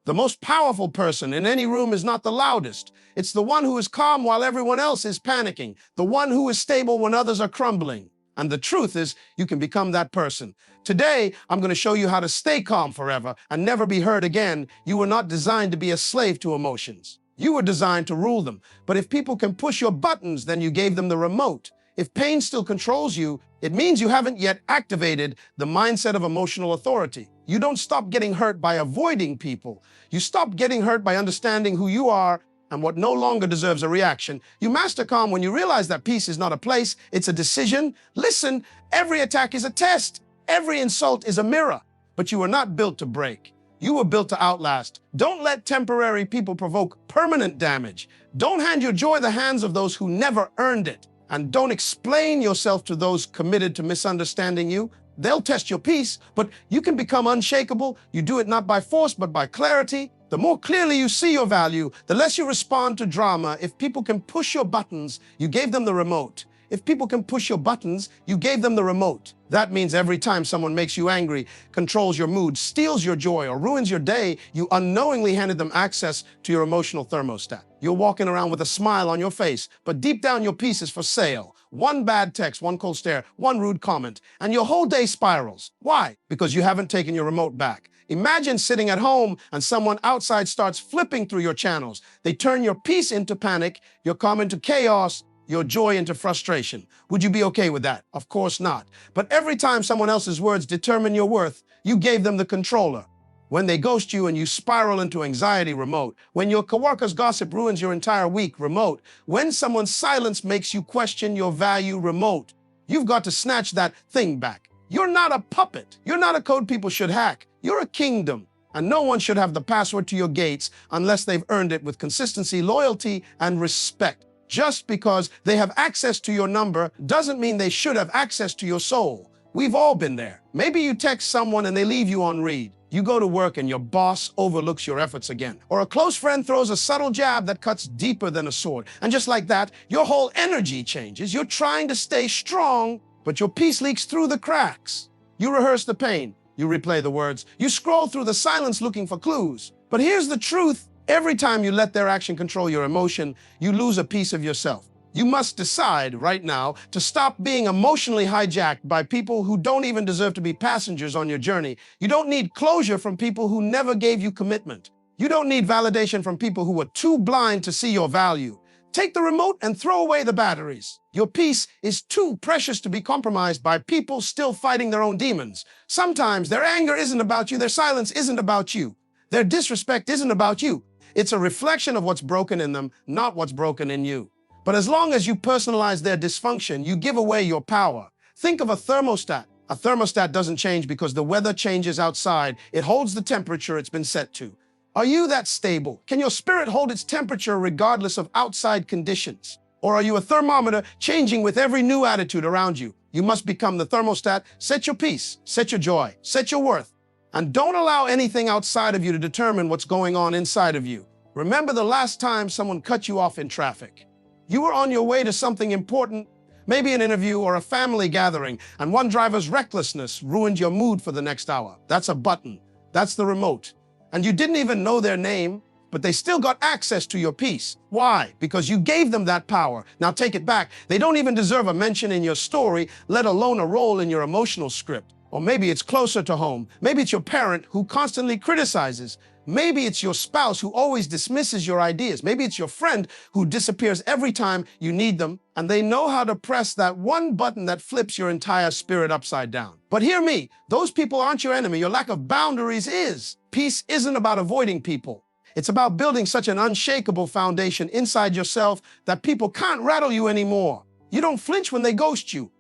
The most powerful person in any room is not the loudest. It's the one who is calm while everyone else is panicking, the one who is stable when others are crumbling. And the truth is, you can become that person. Today, I'm going to show you how to stay calm forever and never be hurt again. You were not designed to be a slave to emotions. You were designed to rule them. But if people can push your buttons, then you gave them the remote. If pain still controls you, it means you haven't yet activated the mindset of emotional authority. You don't stop getting hurt by avoiding people. You stop getting hurt by understanding who you are and what no longer deserves a reaction. You master calm when you realize that peace is not a place, it's a decision. Listen, every attack is a test. Every insult is a mirror. But you were not built to break. You were built to outlast. Don't let temporary people provoke permanent damage. Don't hand your joy the hands of those who never earned it. And don't explain yourself to those committed to misunderstanding you. They'll test your peace, but you can become unshakable. You do it not by force, but by clarity. The more clearly you see your value, the less you respond to drama. If people can push your buttons, you gave them the remote. If people can push your buttons, you gave them the remote. That means every time someone makes you angry, controls your mood, steals your joy, or ruins your day, you unknowingly handed them access to your emotional thermostat. You're walking around with a smile on your face, but deep down your peace is for sale. One bad text, one cold stare, one rude comment, and your whole day spirals. Why? Because you haven't taken your remote back. Imagine sitting at home and someone outside starts flipping through your channels. They turn your peace into panic, your calm into chaos, your joy into frustration. Would you be okay with that? Of course not. But every time someone else's words determine your worth, you gave them the controller. When they ghost you and you spiral into anxiety, remote. When your coworker's gossip ruins your entire week, remote. When someone's silence makes you question your value, remote. You've got to snatch that thing back. You're not a puppet. You're not a code people should hack. You're a kingdom. And no one should have the password to your gates unless they've earned it with consistency, loyalty, and respect. Just because they have access to your number doesn't mean they should have access to your soul. We've all been there. Maybe you text someone and they leave you on read. You go to work and your boss overlooks your efforts again. Or a close friend throws a subtle jab that cuts deeper than a sword. And just like that, your whole energy changes. You're trying to stay strong, but your peace leaks through the cracks. You rehearse the pain. You replay the words. You scroll through the silence looking for clues. But here's the truth. Every time you let their action control your emotion, you lose a piece of yourself. You must decide right now to stop being emotionally hijacked by people who don't even deserve to be passengers on your journey. You don't need closure from people who never gave you commitment. You don't need validation from people who were too blind to see your value. Take the remote and throw away the batteries. Your peace is too precious to be compromised by people still fighting their own demons. Sometimes their anger isn't about you, their silence isn't about you, their disrespect isn't about you. It's a reflection of what's broken in them, not what's broken in you. But as long as you personalize their dysfunction, you give away your power. Think of a thermostat. A thermostat doesn't change because the weather changes outside. It holds the temperature it's been set to. Are you that stable? Can your spirit hold its temperature regardless of outside conditions? Or are you a thermometer changing with every new attitude around you? You must become the thermostat. Set your peace, set your joy, set your worth. And don't allow anything outside of you to determine what's going on inside of you. Remember the last time someone cut you off in traffic. You were on your way to something important, maybe an interview or a family gathering, and one driver's recklessness ruined your mood for the next hour. That's a button. That's the remote. And you didn't even know their name, but they still got access to your peace. Why? Because you gave them that power. Now take it back. They don't even deserve a mention in your story, let alone a role in your emotional script. Or maybe it's closer to home. Maybe it's your parent who constantly criticizes. Maybe it's your spouse who always dismisses your ideas. Maybe it's your friend who disappears every time you need them, and they know how to press that one button that flips your entire spirit upside down. But hear me, those people aren't your enemy. Your lack of boundaries is. Peace isn't about avoiding people. It's about building such an unshakable foundation inside yourself that people can't rattle you anymore. You don't flinch when they ghost you.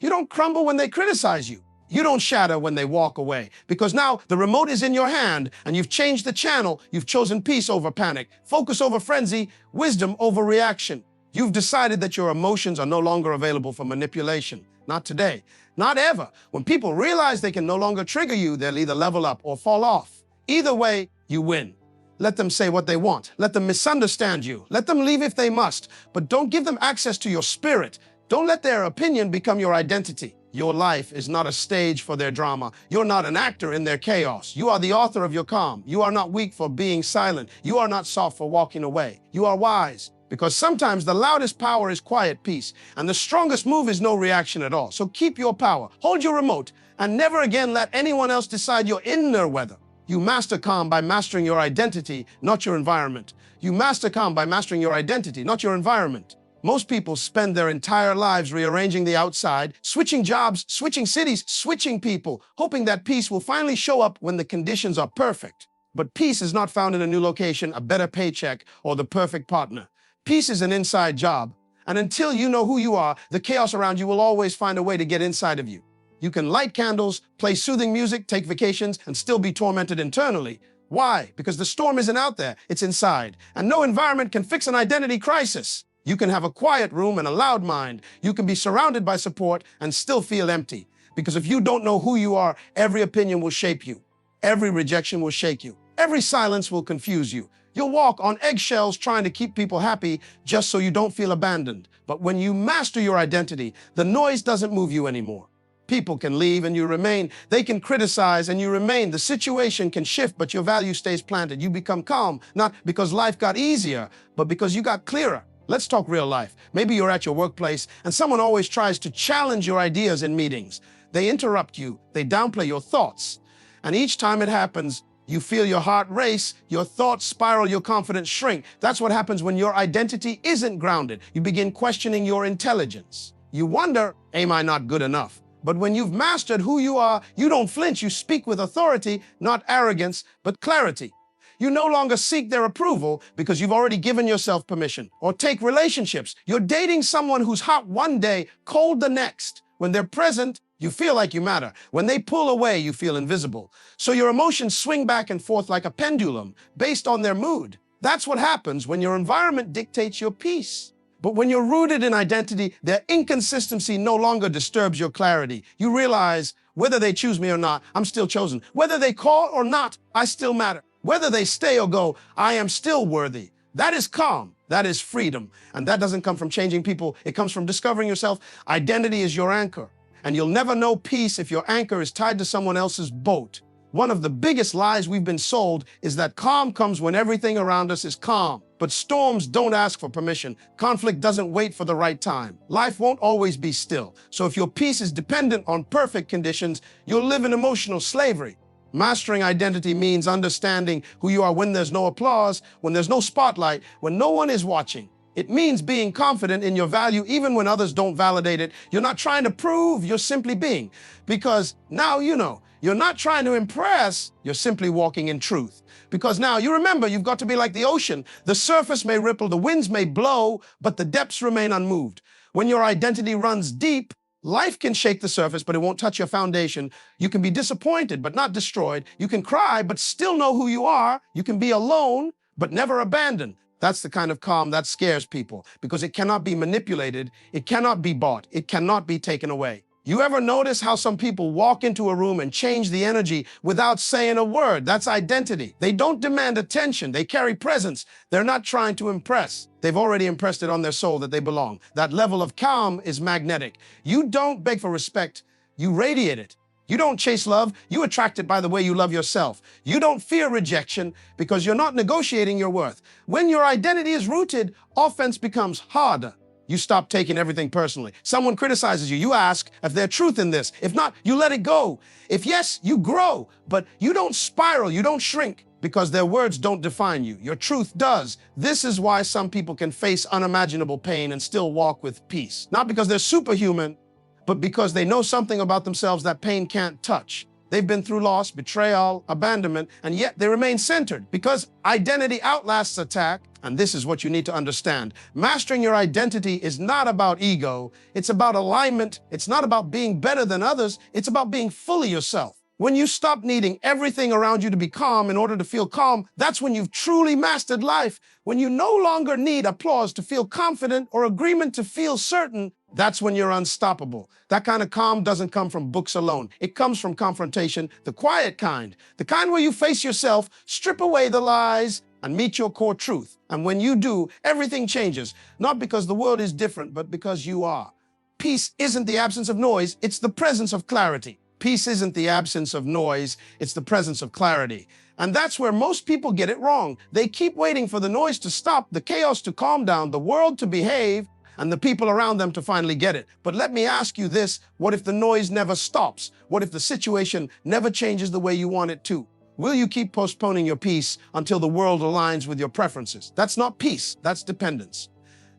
You don't crumble when they criticize you. You don't shatter when they walk away, because now the remote is in your hand and you've changed the channel. You've chosen peace over panic, focus over frenzy, wisdom over reaction. You've decided that your emotions are no longer available for manipulation. Not today, not ever. When people realize they can no longer trigger you, they'll either level up or fall off. Either way, you win. Let them say what they want. Let them misunderstand you. Let them leave if they must, but don't give them access to your spirit. Don't let their opinion become your identity. Your life is not a stage for their drama. You're not an actor in their chaos. You are the author of your calm. You are not weak for being silent. You are not soft for walking away. You are wise, because sometimes the loudest power is quiet peace, and the strongest move is no reaction at all. So keep your power, hold your remote, and never again let anyone else decide your inner weather. You master calm by mastering your identity, not your environment. You master calm by mastering your identity, not your environment. Most people spend their entire lives rearranging the outside, switching jobs, switching cities, switching people, hoping that peace will finally show up when the conditions are perfect. But peace is not found in a new location, a better paycheck, or the perfect partner. Peace is an inside job, and until you know who you are, the chaos around you will always find a way to get inside of you. You can light candles, play soothing music, take vacations, and still be tormented internally. Why? Because the storm isn't out there, it's inside, and no environment can fix an identity crisis. You can have a quiet room and a loud mind. You can be surrounded by support and still feel empty. Because if you don't know who you are, every opinion will shape you. Every rejection will shake you. Every silence will confuse you. You'll walk on eggshells trying to keep people happy just so you don't feel abandoned. But when you master your identity, the noise doesn't move you anymore. People can leave and you remain. They can criticize and you remain. The situation can shift, but your value stays planted. You become calm, not because life got easier, but because you got clearer. Let's talk real life. Maybe you're at your workplace and someone always tries to challenge your ideas in meetings. They interrupt you, they downplay your thoughts. And each time it happens, you feel your heart race, your thoughts spiral, your confidence shrink. That's what happens when your identity isn't grounded. You begin questioning your intelligence. You wonder, am I not good enough? But when you've mastered who you are, you don't flinch. You speak with authority, not arrogance, but clarity. You no longer seek their approval because you've already given yourself permission. Or take relationships. You're dating someone who's hot one day, cold the next. When they're present, you feel like you matter. When they pull away, you feel invisible. So your emotions swing back and forth like a pendulum based on their mood. That's what happens when your environment dictates your peace. But when you're rooted in identity, their inconsistency no longer disturbs your clarity. You realize, whether they choose me or not, I'm still chosen. Whether they call or not, I still matter. Whether they stay or go, I am still worthy. That is calm. That is freedom. And that doesn't come from changing people. It comes from discovering yourself. Identity is your anchor. And you'll never know peace if your anchor is tied to someone else's boat. One of the biggest lies we've been sold is that calm comes when everything around us is calm. But storms don't ask for permission. Conflict doesn't wait for the right time. Life won't always be still. So if your peace is dependent on perfect conditions, you'll live in emotional slavery. Mastering identity means understanding who you are when there's no applause, when there's no spotlight, when no one is watching. It means being confident in your value even when others don't validate it. You're not trying to prove, you're simply being. Because now you know, you're not trying to impress, you're simply walking in truth. Because now you remember, you've got to be like the ocean. The surface may ripple, the winds may blow, but the depths remain unmoved. When your identity runs deep, life can shake the surface, but it won't touch your foundation. You can be disappointed, but not destroyed. You can cry, but still know who you are. You can be alone, but never abandoned. That's the kind of calm that scares people because it cannot be manipulated. It cannot be bought. It cannot be taken away. You ever notice how some people walk into a room and change the energy without saying a word? That's identity. They don't demand attention. They carry presence. They're not trying to impress. They've already impressed it on their soul that they belong. That level of calm is magnetic. You don't beg for respect. You radiate it. You don't chase love. You attract it by the way you love yourself. You don't fear rejection because you're not negotiating your worth. When your identity is rooted, offense becomes harder. You stop taking everything personally. Someone criticizes you. You ask if there's truth in this. If not, you let it go. If yes, you grow. But you don't spiral. You don't shrink because their words don't define you. Your truth does. This is why some people can face unimaginable pain and still walk with peace. Not because they're superhuman, but because they know something about themselves that pain can't touch. They've been through loss, betrayal, abandonment, and yet they remain centered because identity outlasts attack. And this is what you need to understand. Mastering your identity is not about ego. It's about alignment. It's not about being better than others. It's about being fully yourself. When you stop needing everything around you to be calm in order to feel calm, that's when you've truly mastered life. When you no longer need applause to feel confident or agreement to feel certain, that's when you're unstoppable. That kind of calm doesn't come from books alone. It comes from confrontation, the quiet kind, the kind where you face yourself, strip away the lies, and meet your core truth. And when you do, everything changes, not because the world is different, but because you are. Peace isn't the absence of noise, it's the presence of clarity. Peace isn't the absence of noise, it's the presence of clarity. And that's where most people get it wrong. They keep waiting for the noise to stop, the chaos to calm down, the world to behave, and the people around them to finally get it. But let me ask you this, what if the noise never stops? What if the situation never changes the way you want it to? Will you keep postponing your peace until the world aligns with your preferences? That's not peace, that's dependence.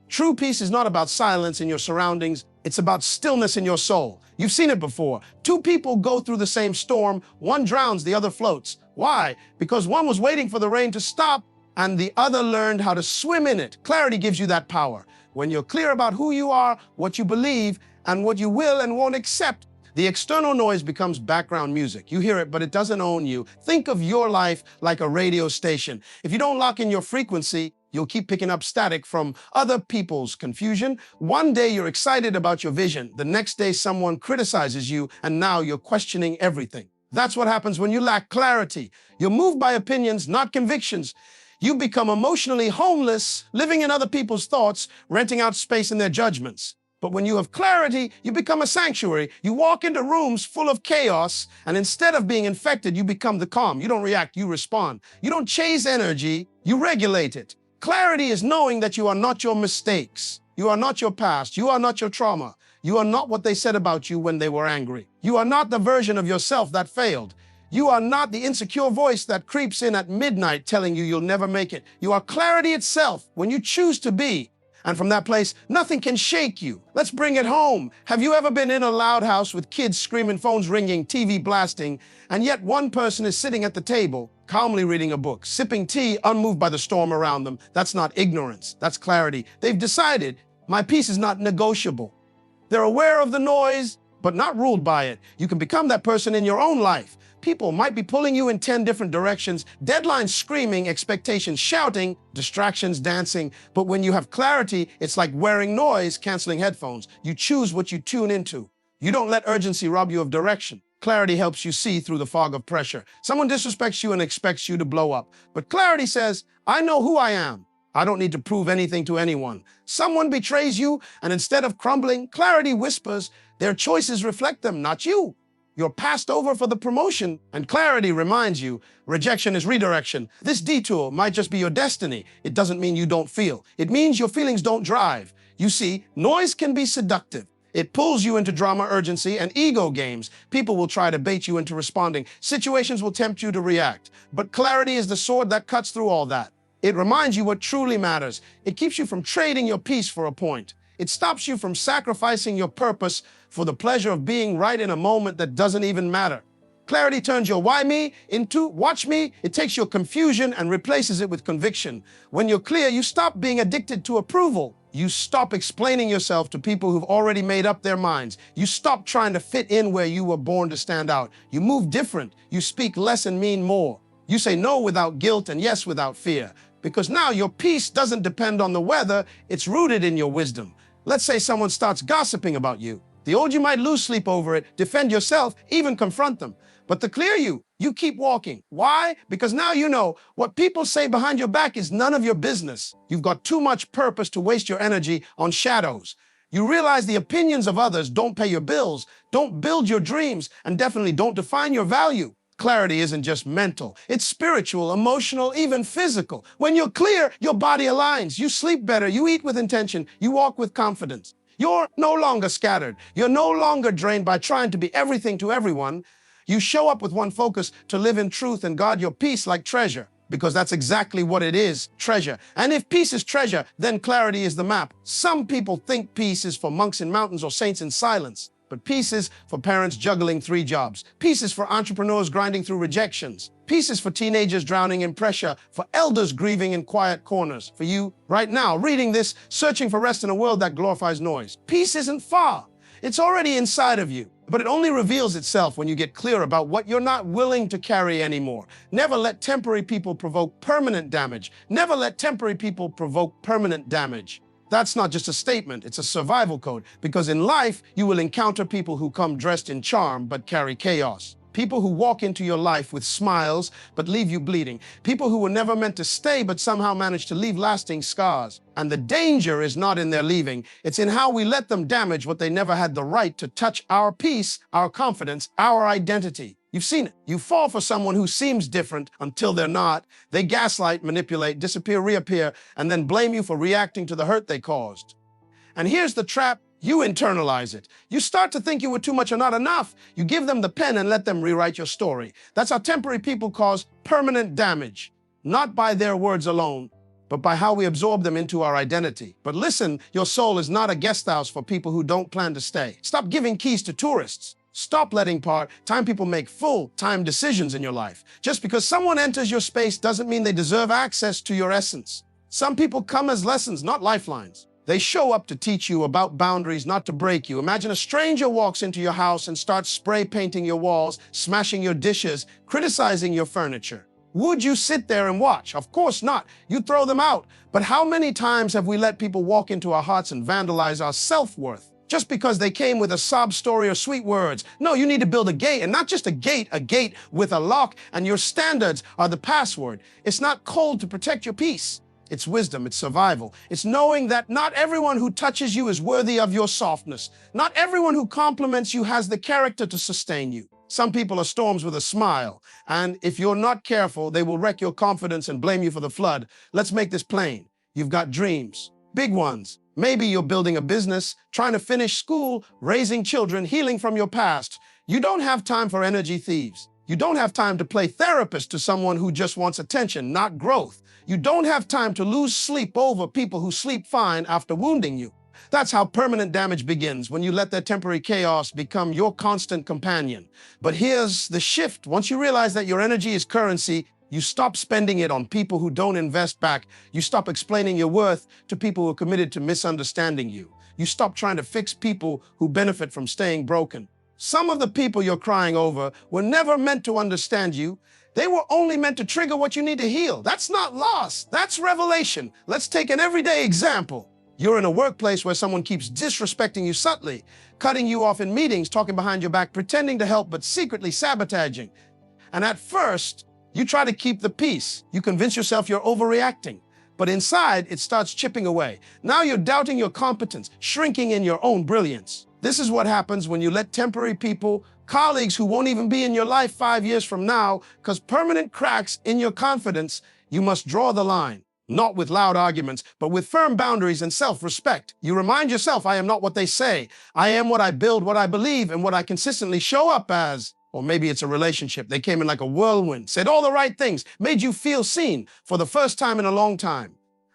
True peace is not about silence in your surroundings, it's about stillness in your soul. You've seen it before. Two people go through the same storm, one drowns, the other floats. Why? Because one was waiting for the rain to stop and the other learned how to swim in it. Clarity gives you that power. When you're clear about who you are, what you believe, and what you will and won't accept, the external noise becomes background music. You hear it, but it doesn't own you. Think of your life like a radio station. If you don't lock in your frequency, you'll keep picking up static from other people's confusion. One day you're excited about your vision. The next day someone criticizes you, and now you're questioning everything. That's what happens when you lack clarity. You're moved by opinions, not convictions. You become emotionally homeless, living in other people's thoughts, renting out space in their judgments. But when you have clarity, you become a sanctuary. You walk into rooms full of chaos, and instead of being infected, you become the calm. You don't react, you respond. You don't chase energy, you regulate it. Clarity is knowing that you are not your mistakes. You are not your past. You are not your trauma. You are not what they said about you when they were angry. You are not the version of yourself that failed. You are not the insecure voice that creeps in at midnight telling you you'll never make it. You are clarity itself when you choose to be. And from that place, nothing can shake you. Let's bring it home. Have you ever been in a loud house with kids screaming, phones ringing, TV blasting, and yet one person is sitting at the table, calmly reading a book, sipping tea, unmoved by the storm around them? That's not ignorance, that's clarity. They've decided, my peace is not negotiable. They're aware of the noise, but not ruled by it. You can become that person in your own life. People might be pulling you in 10 different directions, deadlines screaming, expectations shouting, distractions dancing. But when you have clarity, it's like wearing noise-canceling headphones. You choose what you tune into. You don't let urgency rob you of direction. Clarity helps you see through the fog of pressure. Someone disrespects you and expects you to blow up. But clarity says, I know who I am. I don't need to prove anything to anyone. Someone betrays you, and instead of crumbling, clarity whispers, their choices reflect them, not you. You're passed over for the promotion, and clarity reminds you, rejection is redirection. This detour might just be your destiny. It doesn't mean you don't feel. It means your feelings don't drive. You see, noise can be seductive. It pulls you into drama, urgency, and ego games. People will try to bait you into responding. Situations will tempt you to react. But clarity is the sword that cuts through all that. It reminds you what truly matters. It keeps you from trading your peace for a point. It stops you from sacrificing your purpose for the pleasure of being right in a moment that doesn't even matter. Clarity turns your why me into watch me. It takes your confusion and replaces it with conviction. When you're clear, you stop being addicted to approval. You stop explaining yourself to people who've already made up their minds. You stop trying to fit in where you were born to stand out. You move different. You speak less and mean more. You say no without guilt and yes without fear. Because now your peace doesn't depend on the weather, it's rooted in your wisdom. Let's say someone starts gossiping about you. The old you might lose sleep over it, defend yourself, even confront them. But the clear you keep walking. Why? Because now you know what people say behind your back is none of your business. You've got too much purpose to waste your energy on shadows. You realize the opinions of others don't pay your bills, don't build your dreams, and definitely don't define your value. Clarity isn't just mental, it's spiritual, emotional, even physical. When you're clear, your body aligns. You sleep better, you eat with intention, you walk with confidence. You're no longer scattered. You're no longer drained by trying to be everything to everyone. You show up with one focus to live in truth and guard your peace like treasure, because that's exactly what it is, treasure. And if peace is treasure, then clarity is the map. Some people think peace is for monks in mountains or saints in silence. But peace is for parents juggling 3 jobs. Peace is for entrepreneurs grinding through rejections. Peace is for teenagers drowning in pressure, for elders grieving in quiet corners. For you, right now, reading this, searching for rest in a world that glorifies noise. Peace isn't far. It's already inside of you. But it only reveals itself when you get clear about what you're not willing to carry anymore. Never let temporary people provoke permanent damage. Never let temporary people provoke permanent damage. That's not just a statement, it's a survival code, because in life, you will encounter people who come dressed in charm but carry chaos. People who walk into your life with smiles but leave you bleeding. People who were never meant to stay but somehow manage to leave lasting scars. And the danger is not in their leaving. It's in how we let them damage what they never had the right to touch: our peace, our confidence, our identity. You've seen it. You fall for someone who seems different until they're not. They gaslight, manipulate, disappear, reappear, and then blame you for reacting to the hurt they caused. And here's the trap. You internalize it. You start to think you were too much or not enough. You give them the pen and let them rewrite your story. That's how temporary people cause permanent damage, not by their words alone, but by how we absorb them into our identity. But listen, your soul is not a guest house for people who don't plan to stay. Stop giving keys to tourists. Stop letting part-time people make full-time decisions in your life. Just because someone enters your space doesn't mean they deserve access to your essence. Some people come as lessons, not lifelines. They show up to teach you about boundaries, not to break you. Imagine a stranger walks into your house and starts spray painting your walls, smashing your dishes, criticizing your furniture. Would you sit there and watch? Of course not. You'd throw them out. But how many times have we let people walk into our hearts and vandalize our self-worth just because they came with a sob story or sweet words? No, you need to build a gate, and not just a gate with a lock, and your standards are the password. It's not code to protect your peace. It's wisdom, it's survival. It's knowing that not everyone who touches you is worthy of your softness. Not everyone who compliments you has the character to sustain you. Some people are storms with a smile, and if you're not careful, they will wreck your confidence and blame you for the flood. Let's make this plain. You've got dreams, big ones. Maybe you're building a business, trying to finish school, raising children, healing from your past. You don't have time for energy thieves. You don't have time to play therapist to someone who just wants attention, not growth. You don't have time to lose sleep over people who sleep fine after wounding you. That's how permanent damage begins, when you let their temporary chaos become your constant companion. But here's the shift. Once you realize that your energy is currency, you stop spending it on people who don't invest back. You stop explaining your worth to people who are committed to misunderstanding you. You stop trying to fix people who benefit from staying broken. Some of the people you're crying over were never meant to understand you. They were only meant to trigger what you need to heal. That's not loss, that's revelation. Let's take an everyday example. You're in a workplace where someone keeps disrespecting you subtly, cutting you off in meetings, talking behind your back, pretending to help, but secretly sabotaging. And at first, you try to keep the peace. You convince yourself you're overreacting. But inside, it starts chipping away. Now you're doubting your competence, shrinking in your own brilliance. This is what happens when you let temporary people, colleagues who won't even be in your life 5 years from now, cause permanent cracks in your confidence. You must draw the line, not with loud arguments, but with firm boundaries and self-respect. You remind yourself, I am not what they say. I am what I build, what I believe, and what I consistently show up as. Or maybe it's a relationship. They came in like a whirlwind, said all the right things, made you feel seen for the first time in a long time.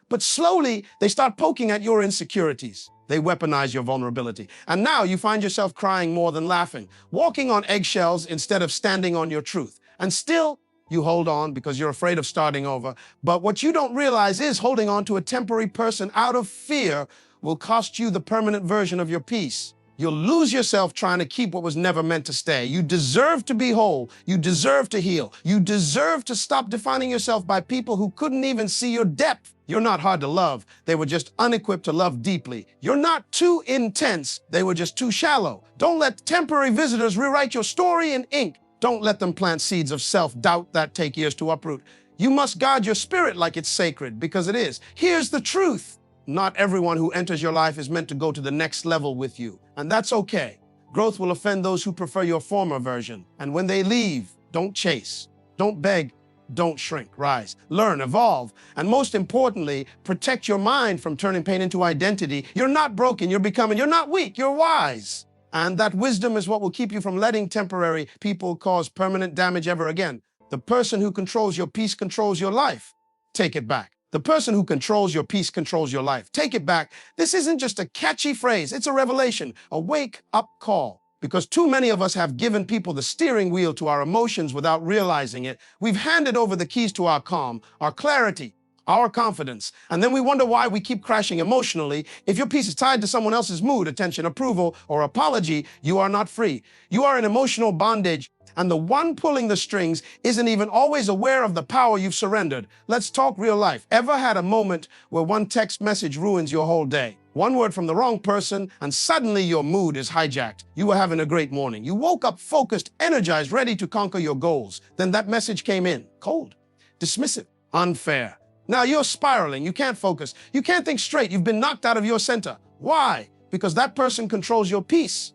But slowly, they start poking at your insecurities. They weaponize your vulnerability. And now you find yourself crying more than laughing, walking on eggshells instead of standing on your truth. And still, you hold on because you're afraid of starting over. But what you don't realize is holding on to a temporary person out of fear will cost you the permanent version of your peace. You'll lose yourself trying to keep what was never meant to stay. You deserve to be whole. You deserve to heal. You deserve to stop defining yourself by people who couldn't even see your depth. You're not hard to love. They were just unequipped to love deeply. You're not too intense. They were just too shallow. Don't let temporary visitors rewrite your story in ink. Don't let them plant seeds of self-doubt that take years to uproot. You must guard your spirit like it's sacred, because it is. Here's the truth. Not everyone who enters your life is meant to go to the next level with you, and that's okay. Growth will offend those who prefer your former version. And when they leave, don't chase, don't beg, don't shrink. Rise, learn, evolve, and most importantly, protect your mind from turning pain into identity. You're not broken, you're becoming. You're not weak, you're wise. And that wisdom is what will keep you from letting temporary people cause permanent damage ever again. The person who controls your peace controls your life. Take it back. The person who controls your peace controls your life. Take it back. This isn't just a catchy phrase. It's a revelation, a wake-up call. Because too many of us have given people the steering wheel to our emotions without realizing it. We've handed over the keys to our calm, our clarity, our confidence. And then we wonder why we keep crashing emotionally. If your peace is tied to someone else's mood, attention, approval, or apology, you are not free. You are in emotional bondage. And the one pulling the strings isn't even always aware of the power you've surrendered. Let's talk real life. Ever had a moment where one text message ruins your whole day? One word from the wrong person, and suddenly your mood is hijacked. You were having a great morning. You woke up focused, energized, ready to conquer your goals. Then that message came in. Cold, dismissive, unfair. Now you're spiraling. You can't focus. You can't think straight. You've been knocked out of your center. Why? Because that person controls your peace.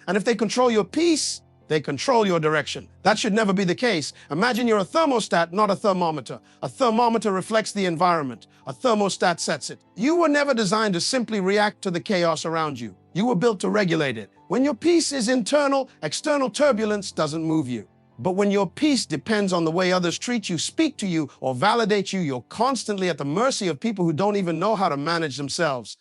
And if they control your peace, they control your direction. That should never be the case. Imagine you're a thermostat, not a thermometer. A thermometer reflects the environment. A thermostat sets it. You were never designed to simply react to the chaos around you. You were built to regulate it. When your peace is internal, external turbulence doesn't move you. But when your peace depends on the way others treat you, speak to you, or validate you, you're constantly at the mercy of people who don't even know how to manage themselves.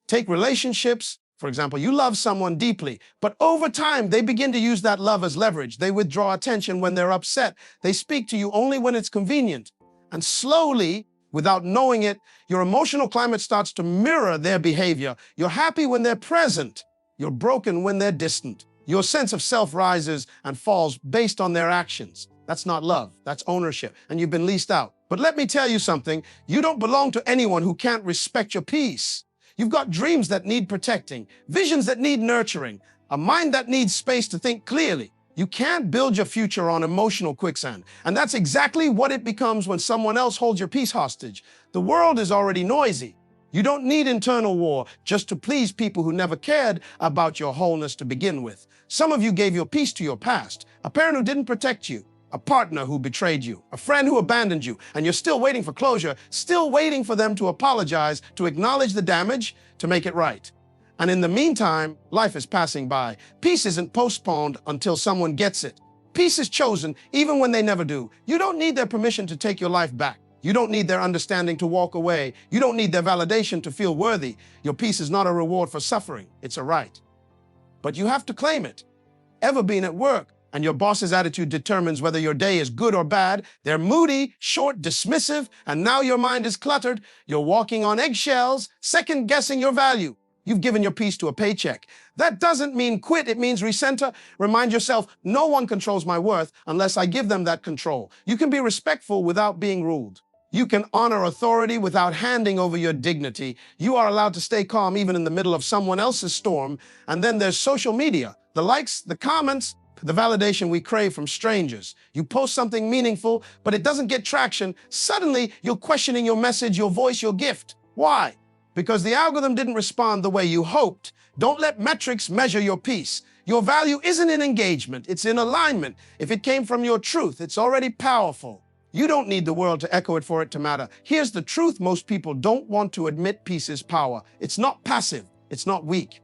Take relationships. For example, you love someone deeply, but over time, they begin to use that love as leverage. They withdraw attention when they're upset. They speak to you only when it's convenient. And slowly, without knowing it, your emotional climate starts to mirror their behavior. You're happy when they're present. You're broken when they're distant. Your sense of self rises and falls based on their actions. That's not love. That's ownership. And you've been leased out. But let me tell you something. You don't belong to anyone who can't respect your peace. You've got dreams that need protecting, visions that need nurturing, a mind that needs space to think clearly. You can't build your future on emotional quicksand. And that's exactly what it becomes when someone else holds your peace hostage. The world is already noisy. You don't need internal war just to please people who never cared about your wholeness to begin with. Some of you gave your peace to your past, a parent who didn't protect you, a partner who betrayed you, a friend who abandoned you, and you're still waiting for closure, still waiting for them to apologize, to acknowledge the damage, to make it right. And in the meantime, life is passing by. Peace isn't postponed until someone gets it. Peace is chosen even when they never do. You don't need their permission to take your life back. You don't need their understanding to walk away. You don't need their validation to feel worthy. Your peace is not a reward for suffering. It's a right. But you have to claim it. Ever been at work, and your boss's attitude determines whether your day is good or bad? They're moody, short, dismissive, and now your mind is cluttered. You're walking on eggshells, second-guessing your value. You've given your peace to a paycheck. That doesn't mean quit, it means recenter. Remind yourself, no one controls my worth unless I give them that control. You can be respectful without being ruled. You can honor authority without handing over your dignity. You are allowed to stay calm even in the middle of someone else's storm. And then there's social media, the likes, the comments, the validation we crave from strangers. You post something meaningful, but it doesn't get traction. Suddenly, you're questioning your message, your voice, your gift. Why? Because the algorithm didn't respond the way you hoped. Don't let metrics measure your peace. Your value isn't in engagement, it's in alignment. If it came from your truth, it's already powerful. You don't need the world to echo it for it to matter. Here's the truth: most people don't want to admit peace is power. It's not passive, it's not weak.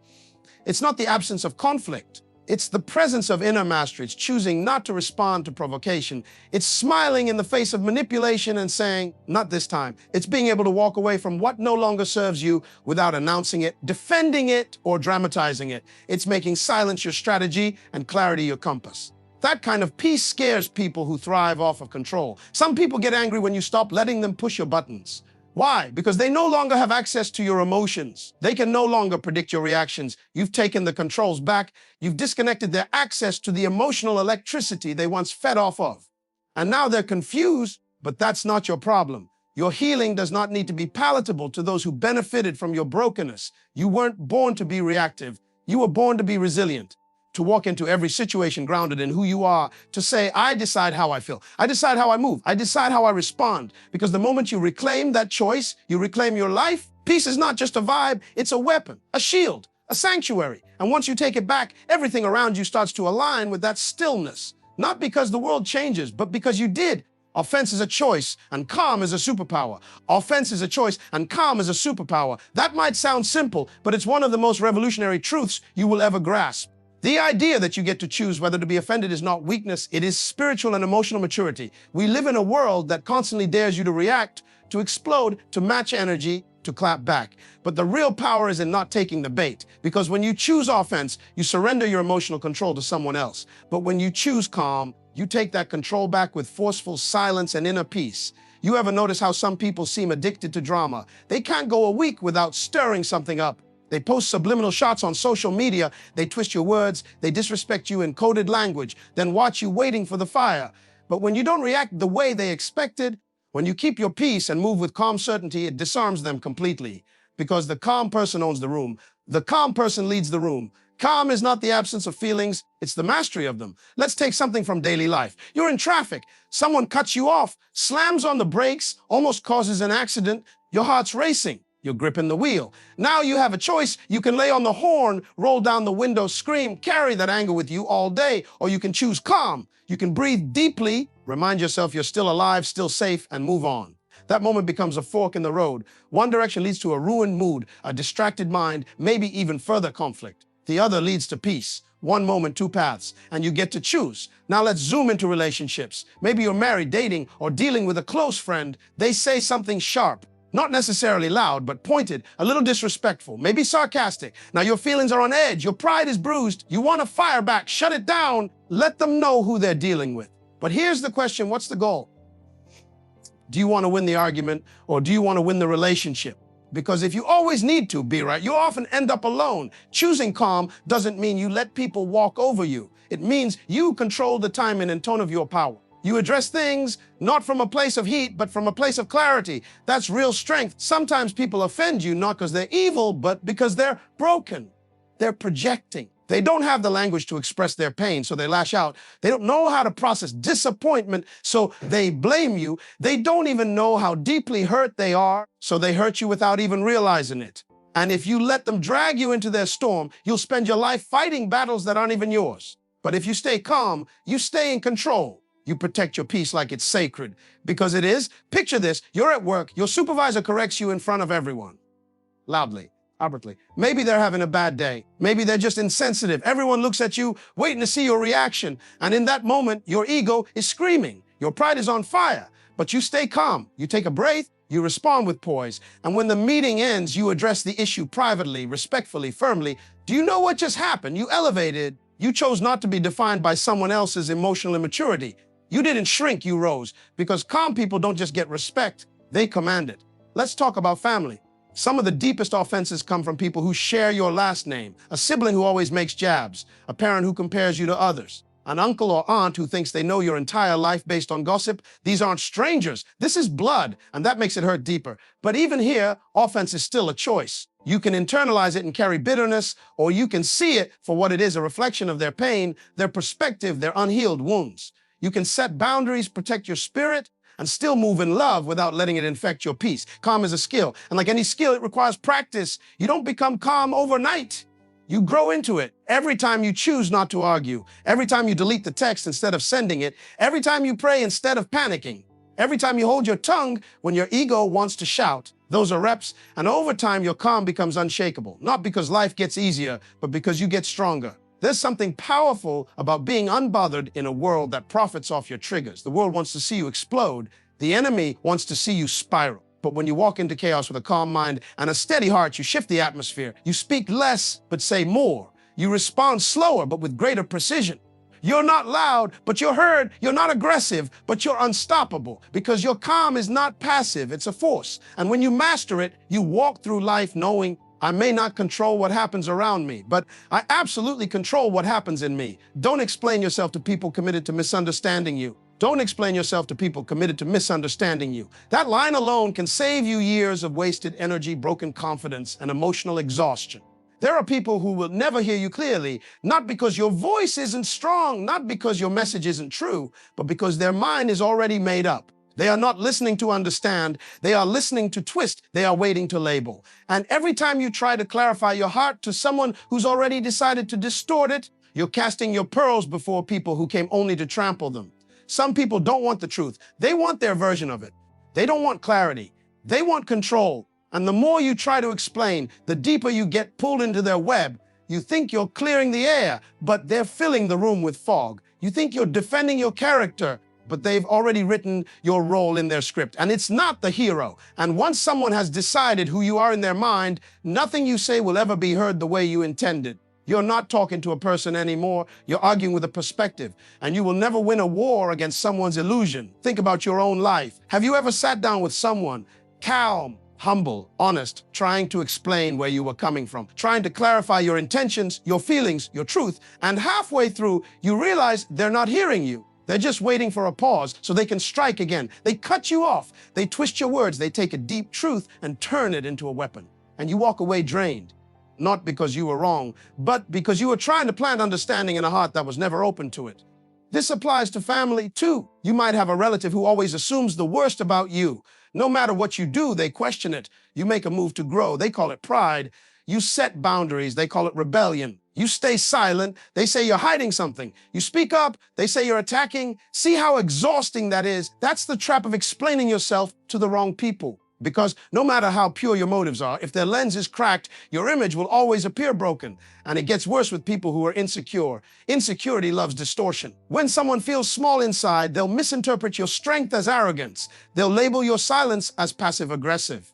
It's not the absence of conflict. It's the presence of inner mastery. It's choosing not to respond to provocation. It's smiling in the face of manipulation and saying, not this time. It's being able to walk away from what no longer serves you without announcing it, defending it, or dramatizing it. It's making silence your strategy and clarity your compass. That kind of peace scares people who thrive off of control. Some people get angry when you stop letting them push your buttons. Why? Because they no longer have access to your emotions. They can no longer predict your reactions. You've taken the controls back. You've disconnected their access to the emotional electricity they once fed off of. And now they're confused, but that's not your problem. Your healing does not need to be palatable to those who benefited from your brokenness. You weren't born to be reactive. You were born to be resilient, to walk into every situation grounded in who you are, to say, I decide how I feel. I decide how I move. I decide how I respond. Because the moment you reclaim that choice, you reclaim your life. Peace is not just a vibe, it's a weapon, a shield, a sanctuary. And once you take it back, everything around you starts to align with that stillness. Not because the world changes, but because you did. Offense is a choice, and calm is a superpower. Offense is a choice, and calm is a superpower. That might sound simple, but it's one of the most revolutionary truths you will ever grasp. The idea that you get to choose whether to be offended is not weakness, it is spiritual and emotional maturity. We live in a world that constantly dares you to react, to explode, to match energy, to clap back. But the real power is in not taking the bait, because when you choose offense, you surrender your emotional control to someone else. But when you choose calm, you take that control back with forceful silence and inner peace. You ever notice how some people seem addicted to drama? They can't go a week without stirring something up. They post subliminal shots on social media, they twist your words, they disrespect you in coded language, then watch you waiting for the fire. But when you don't react the way they expected, when you keep your peace and move with calm certainty, it disarms them completely. because the calm person owns the room. The calm person leads the room. Calm is not the absence of feelings, it's the mastery of them. Let's take something from daily life. You're in traffic. Someone cuts you off, slams on the brakes, almost causes an accident. Your heart's racing. You're gripping the wheel. Now you have a choice. You can lay on the horn, roll down the window, scream, carry that anger with you all day, or you can choose calm. You can breathe deeply, remind yourself you're still alive, still safe, and move on. That moment becomes a fork in the road. One direction leads to a ruined mood, a distracted mind, maybe even further conflict. The other leads to peace. One moment, two paths, and you get to choose. Now let's zoom into relationships. Maybe you're married, dating, or dealing with a close friend. They say something sharp, not necessarily loud, but pointed, a little disrespectful, maybe sarcastic. Now your feelings are on edge, your pride is bruised. You want to fire back, shut it down, let them know who they're dealing with. But here's the question, what's the goal? Do you want to win the argument, or do you want to win the relationship? Because if you always need to be right, you often end up alone. Choosing calm doesn't mean you let people walk over you. It means you control the timing and tone of your power. You address things not from a place of heat, but from a place of clarity. That's real strength. Sometimes people offend you not because they're evil, but because they're broken. They're projecting. They don't have the language to express their pain, so they lash out. They don't know how to process disappointment, so they blame you. They don't even know how deeply hurt they are, so they hurt you without even realizing it. And if you let them drag you into their storm, you'll spend your life fighting battles that aren't even yours. But if you stay calm, you stay in control. You protect your peace like it's sacred, because it is. Picture this, you're at work, your supervisor corrects you in front of everyone, loudly. Outwardly. Maybe they're having a bad day. Maybe they're just insensitive. Everyone looks at you, waiting to see your reaction. And in that moment, your ego is screaming. Your pride is on fire. But you stay calm. You take a breath. You respond with poise. And when the meeting ends, you address the issue privately, respectfully, firmly. Do you know what just happened? You elevated. You chose not to be defined by someone else's emotional immaturity. You didn't shrink, you rose. Because calm people don't just get respect, they command it. Let's talk about family. Some of the deepest offenses come from people who share your last name, a sibling who always makes jabs, a parent who compares you to others, an uncle or aunt who thinks they know your entire life based on gossip. These aren't strangers. This is blood, and that makes it hurt deeper. But even here, offense is still a choice. You can internalize it and carry bitterness, or you can see it for what it is, a reflection of their pain, their perspective, their unhealed wounds. You can set boundaries, protect your spirit, and still move in love without letting it infect your peace. Calm is a skill, and like any skill, it requires practice. You don't become calm overnight. You grow into it. Every time you choose not to argue, every time you delete the text instead of sending it, every time you pray instead of panicking, every time you hold your tongue when your ego wants to shout. Those are reps, and over time, your calm becomes unshakable, not because life gets easier, but because you get stronger. There's something powerful about being unbothered in a world that profits off your triggers. The world wants to see you explode. The enemy wants to see you spiral. But when you walk into chaos with a calm mind and a steady heart, you shift the atmosphere. You speak less, but say more. You respond slower, but with greater precision. You're not loud, but you're heard. You're not aggressive, but you're unstoppable. Because your calm is not passive, it's a force. And when you master it, you walk through life knowing, I may not control what happens around me, but I absolutely control what happens in me. Don't explain yourself to people committed to misunderstanding you. Don't explain yourself to people committed to misunderstanding you. That line alone can save you years of wasted energy, broken confidence, and emotional exhaustion. There are people who will never hear you clearly, not because your voice isn't strong, not because your message isn't true, but because their mind is already made up. They are not listening to understand. They are listening to twist. They are waiting to label. And every time you try to clarify your heart to someone who's already decided to distort it, you're casting your pearls before people who came only to trample them. Some people don't want the truth. They want their version of it. They don't want clarity. They want control. And the more you try to explain, the deeper you get pulled into their web. You think you're clearing the air, but they're filling the room with fog. You think you're defending your character, but they've already written your role in their script. And it's not the hero. And once someone has decided who you are in their mind, nothing you say will ever be heard the way you intended. You're not talking to a person anymore. You're arguing with a perspective. And you will never win a war against someone's illusion. Think about your own life. Have you ever sat down with someone, calm, humble, honest, trying to explain where you were coming from, trying to clarify your intentions, your feelings, your truth, and halfway through, you realize they're not hearing you. They're just waiting for a pause so they can strike again. They cut you off. They twist your words. They take a deep truth and turn it into a weapon. and you walk away drained. Not because you were wrong, but because you were trying to plant understanding in a heart that was never open to it. This applies to family too. You might have a relative who always assumes the worst about you. No matter what you do, they question it. You make a move to grow. They call it pride. You set boundaries. They call it rebellion. You stay silent. They say you're hiding something. You speak up. They say you're attacking. See how exhausting that is? That's the trap of explaining yourself to the wrong people. Because no matter how pure your motives are, if their lens is cracked, your image will always appear broken. And it gets worse with people who are insecure. Insecurity loves distortion. When someone feels small inside, they'll misinterpret your strength as arrogance. They'll label your silence as passive-aggressive.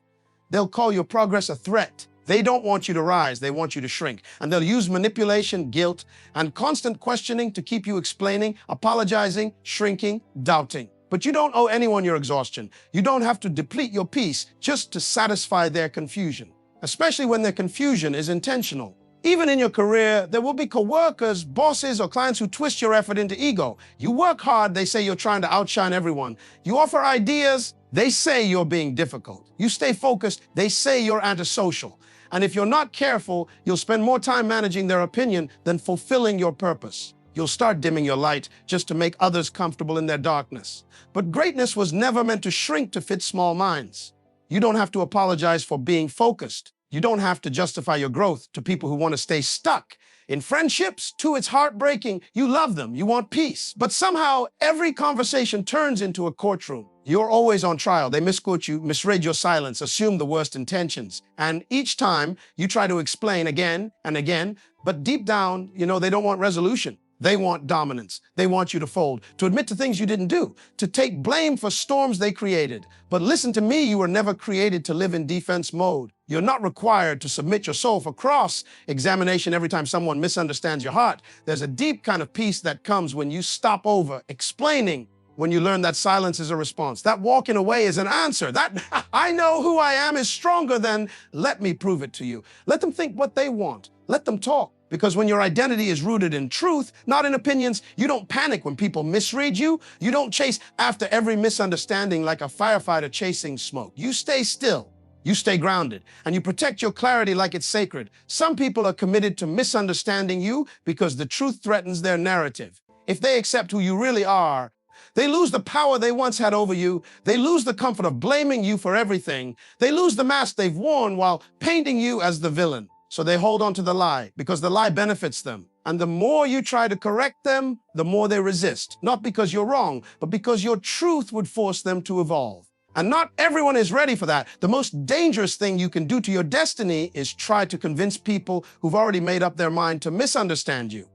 They'll call your progress a threat. They don't want you to rise, they want you to shrink. And they'll use manipulation, guilt, and constant questioning to keep you explaining, apologizing, shrinking, doubting. But you don't owe anyone your exhaustion. You don't have to deplete your peace just to satisfy their confusion, especially when their confusion is intentional. Even in your career, there will be coworkers, bosses, or clients who twist your effort into ego. You work hard, they say you're trying to outshine everyone. You offer ideas, they say you're being difficult. You stay focused, they say you're antisocial. And if you're not careful, you'll spend more time managing their opinion than fulfilling your purpose. You'll start dimming your light just to make others comfortable in their darkness. But greatness was never meant to shrink to fit small minds. You don't have to apologize for being focused. You don't have to justify your growth to people who want to stay stuck. In friendships, too, it's heartbreaking. You love them, you want peace. But somehow, every conversation turns into a courtroom. You're always on trial. They misquote you, misread your silence, assume the worst intentions. And each time, you try to explain again and again, but deep down, they don't want resolution. They want dominance. They want you to fold, to admit to things you didn't do, to take blame for storms they created. But listen to me, you were never created to live in defense mode. You're not required to submit your soul for cross-examination every time someone misunderstands your heart. There's a deep kind of peace that comes when you stop over explaining, when you learn that silence is a response. That walking away is an answer. That I know who I am is stronger than let me prove it to you. Let them think what they want. Let them talk. Because when your identity is rooted in truth, not in opinions, you don't panic when people misread you. You don't chase after every misunderstanding like a firefighter chasing smoke. You stay still. You stay grounded, and you protect your clarity like it's sacred. Some people are committed to misunderstanding you because the truth threatens their narrative. If they accept who you really are, they lose the power they once had over you. They lose the comfort of blaming you for everything. They lose the mask they've worn while painting you as the villain. So they hold on to the lie because the lie benefits them. And the more you try to correct them, the more they resist. Not because you're wrong, but because your truth would force them to evolve. And not everyone is ready for that. The most dangerous thing you can do to your destiny is try to convince people who've already made up their mind to misunderstand you.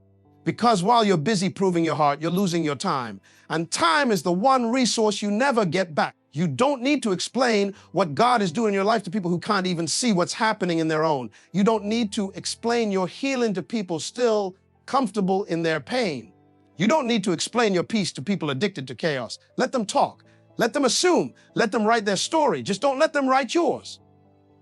Because while you're busy proving your heart, you're losing your time. And time is the one resource you never get back. You don't need to explain what God is doing in your life to people who can't even see what's happening in their own. You don't need to explain your healing to people still comfortable in their pain. You don't need to explain your peace to people addicted to chaos. Let them talk. Let them assume. Let them write their story. Just don't let them write yours.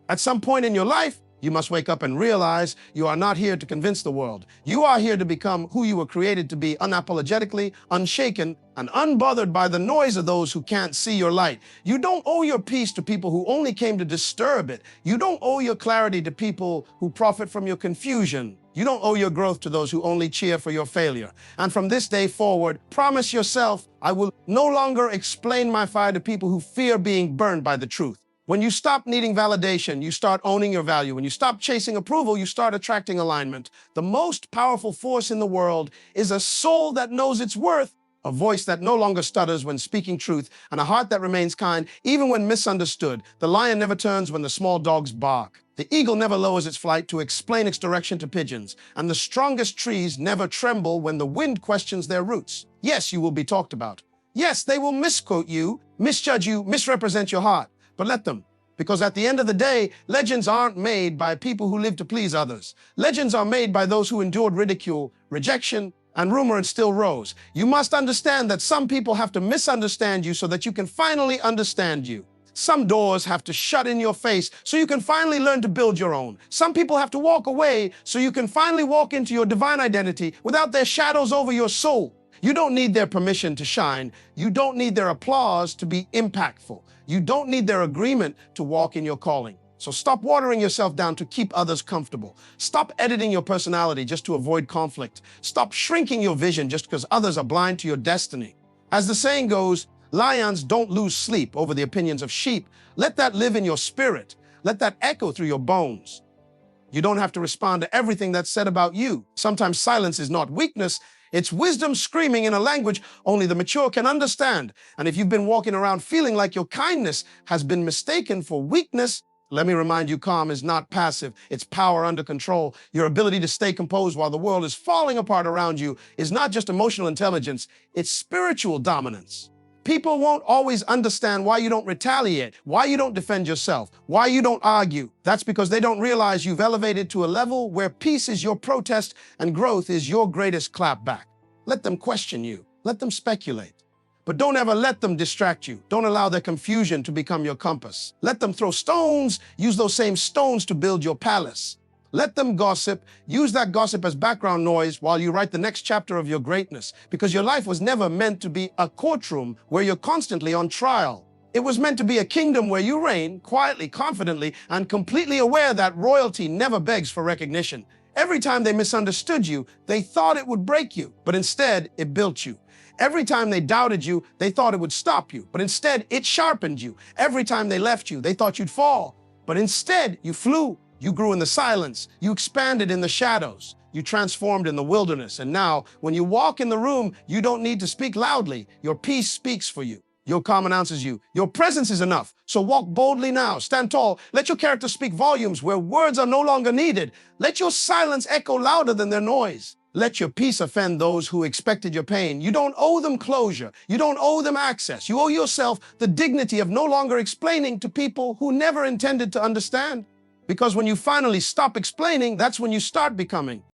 At some point in your life, you must wake up and realize you are not here to convince the world. You are here to become who you were created to be, unapologetically, unshaken, and unbothered by the noise of those who can't see your light. You don't owe your peace to people who only came to disturb it. You don't owe your clarity to people who profit from your confusion. You don't owe your growth to those who only cheer for your failure. And from this day forward, promise yourself, I will no longer explain my fire to people who fear being burned by the truth. When you stop needing validation, you start owning your value. When you stop chasing approval, you start attracting alignment. The most powerful force in the world is a soul that knows its worth, a voice that no longer stutters when speaking truth, and a heart that remains kind even when misunderstood. The lion never turns when the small dogs bark. The eagle never lowers its flight to explain its direction to pigeons. And the strongest trees never tremble when the wind questions their roots. Yes, you will be talked about. Yes, they will misquote you, misjudge you, misrepresent your heart. But let them, because at the end of the day, legends aren't made by people who live to please others. Legends are made by those who endured ridicule, rejection, and rumor and still rose. You must understand that some people have to misunderstand you so that you can finally understand you. Some doors have to shut in your face so you can finally learn to build your own. Some people have to walk away so you can finally walk into your divine identity without their shadows over your soul. You don't need their permission to shine. You don't need their applause to be impactful. You don't need their agreement to walk in your calling. So stop watering yourself down to keep others comfortable. Stop editing your personality just to avoid conflict. Stop shrinking your vision just because others are blind to your destiny. As the saying goes, lions don't lose sleep over the opinions of sheep. Let that live in your spirit. Let that echo through your bones. You don't have to respond to everything that's said about you. Sometimes silence is not weakness. It's wisdom screaming in a language only the mature can understand. And if you've been walking around feeling like your kindness has been mistaken for weakness, let me remind you, calm is not passive. It's power under control. Your ability to stay composed while the world is falling apart around you is not just emotional intelligence, it's spiritual dominance. People won't always understand why you don't retaliate, why you don't defend yourself, why you don't argue. That's because they don't realize you've elevated to a level where peace is your protest and growth is your greatest clapback. Let them question you. Let them speculate. But don't ever let them distract you. Don't allow their confusion to become your compass. Let them throw stones. Use those same stones to build your palace. Let them gossip. Use that gossip as background noise while you write the next chapter of your greatness. Because your life was never meant to be a courtroom where you're constantly on trial. It was meant to be a kingdom where you reign quietly, confidently, and completely aware that royalty never begs for recognition. Every time they misunderstood you, they thought it would break you, but instead it built you. Every time they doubted you, they thought it would stop you, but instead it sharpened you. Every time they left you, they thought you'd fall, but instead you flew. You grew in the silence. You expanded in the shadows. You transformed in the wilderness. And now, when you walk in the room, you don't need to speak loudly. Your peace speaks for you. Your calm announces you. Your presence is enough. So walk boldly now. Stand tall. Let your character speak volumes where words are no longer needed. Let your silence echo louder than their noise. Let your peace offend those who expected your pain. You don't owe them closure. You don't owe them access. You owe yourself the dignity of no longer explaining to people who never intended to understand. Because when you finally stop explaining, that's when you start becoming.